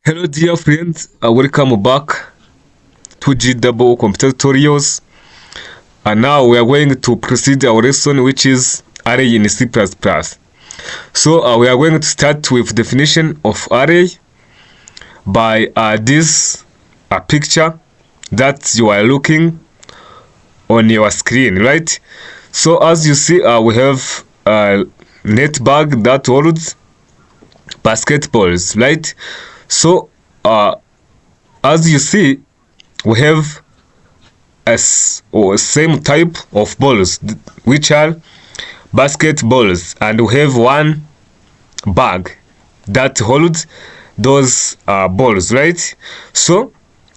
Hello dear friends, welcome back to G Computer Tutorials. And now we are going to proceed our lesson, which is array in C++. So we are going to start with definition of array by this picture that you are looking on your screen, right? So as you see, we have a net bag that holds basketballs, right? So as you see, we have same type of balls, which are basketballs, and we have one bag that holds those balls, right? So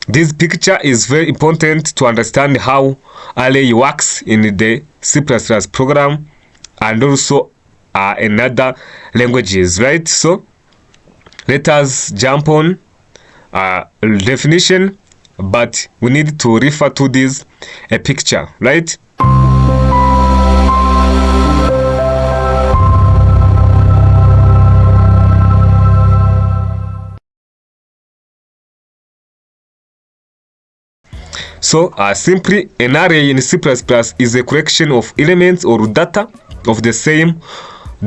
this picture is very important to understand how array works in the C++ program and also in other languages, right? So let us jump on definition, but we need to refer to this a picture, right? So simply an array in C++ is a collection of elements or data of the same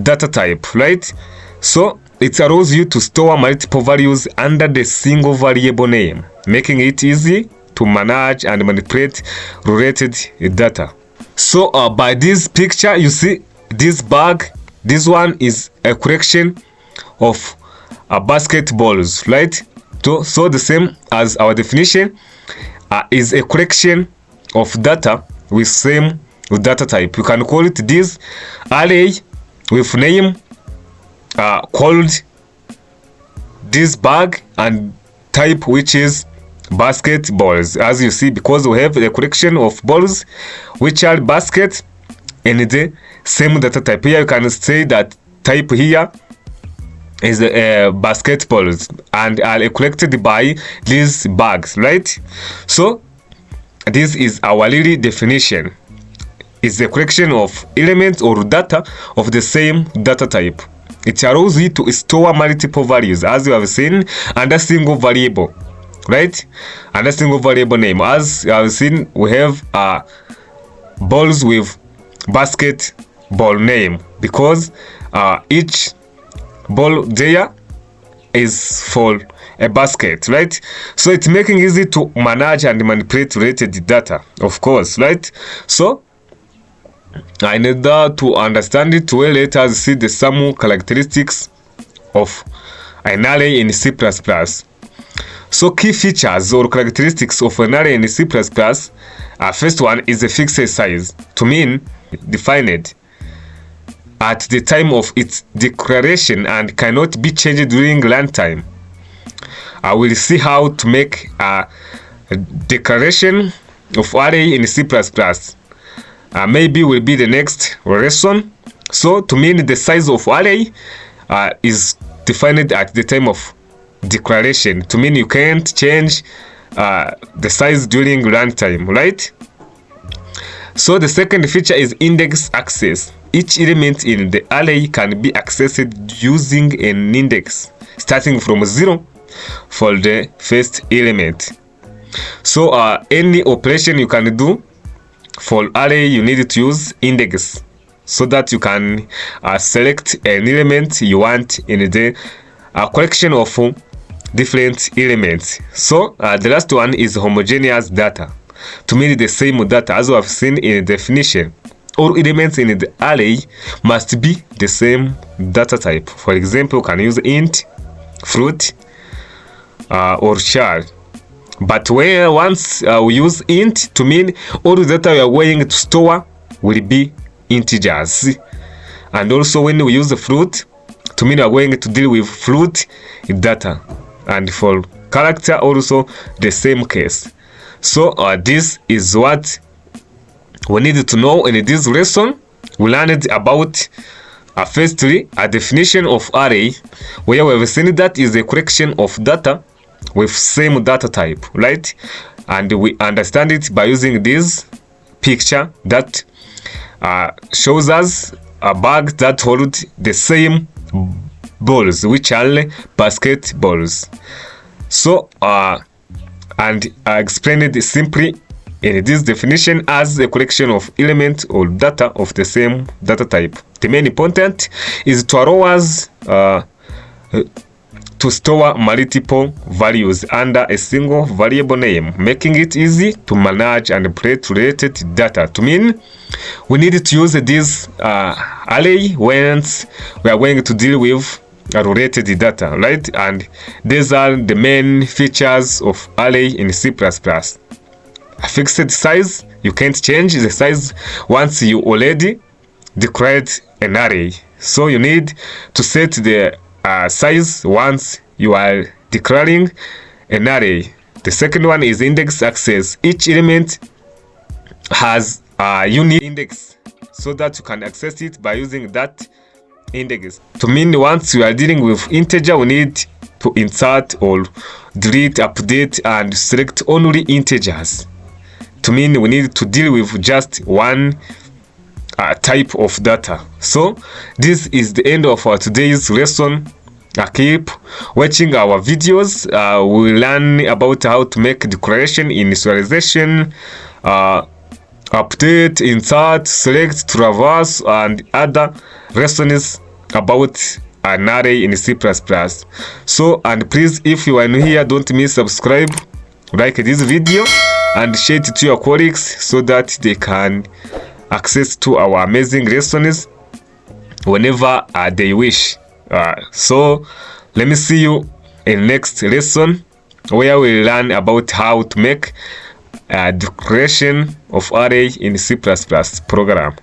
data type, right? So it allows you to store multiple values under the single variable name, making it easy to manage and manipulate related data. So by this picture, you see this bag, this one is a collection of basketballs, right? So the same as our definition is a collection of data with same data type. You can call it this array with name called this bag and type, which is basketballs, as you see, because we have a collection of balls which are basket and the same data type. Here you can say that type here is basketballs and are collected by these bags, right? So this is our really definition. It's a collection of elements or data of the same data type. It allows you to store multiple values, as you have seen, under single variable, right? Under single variable name. As you have seen, we have balls with basketball name because each ball there is for a basket, right? So it's making it easy to manage and manipulate related data, of course, right? So in order to understand it well, let us see the some characteristics of an array in C++. So key features or characteristics of an array in C++, first one is the fixed size, to mean defined at the time of its declaration and cannot be changed during runtime. I will see how to make a declaration of array in C++. Maybe will be the next lesson. So to mean the size of array is defined at the time of declaration, to mean you can't change the size during runtime, right? So the second feature is index access. Each element in the array can be accessed using an index starting from 0 for the first element. So any operation you can do for array, you need to use index so that you can select an element you want in the collection of different elements. So the last one is homogeneous data, to mean the same data. As we have seen in the definition, all elements in the array must be the same data type. For example, you can use int, fruit, or char. But where once we use int, to mean all the data we are going to store will be integers. And also when we use the fruit, to mean we are going to deal with fruit data. And for character also the same case. So this is what we need to know in this lesson. We learned about firstly a definition of array, where we have seen that is a collection of data with same data type, right? And we understand it by using this picture that shows us a bag that holds the same balls, which are basketballs. So and I explained it simply in this definition as a collection of elements or data of the same data type. The main important is to allow us to store multiple values under a single variable name, making it easy to manage and operate related data. To mean, we need to use this array when we are going to deal with related data, right? And these are the main features of array in C++. A fixed size, you can't change the size once you already declared an array. So you need to set the size once you are declaring an array. The second one is index access. Each element has a unique index so that you can access it by using that index. To mean once you are dealing with integer, we need to insert or delete, update, and select only integers. To mean we need to deal with just one type of data. So this is the end of our today's lesson. Keep watching our videos. We'll learn about how to make declaration, initialization, update, insert, select, traverse, and other lessons about an array in C++. So, and please, if you are new here, don't miss subscribe, like this video, and share it to your colleagues so that they can access to our amazing lessons whenever they wish. So let me see you in next lesson where we learn about how to make a declaration of array in C++ program.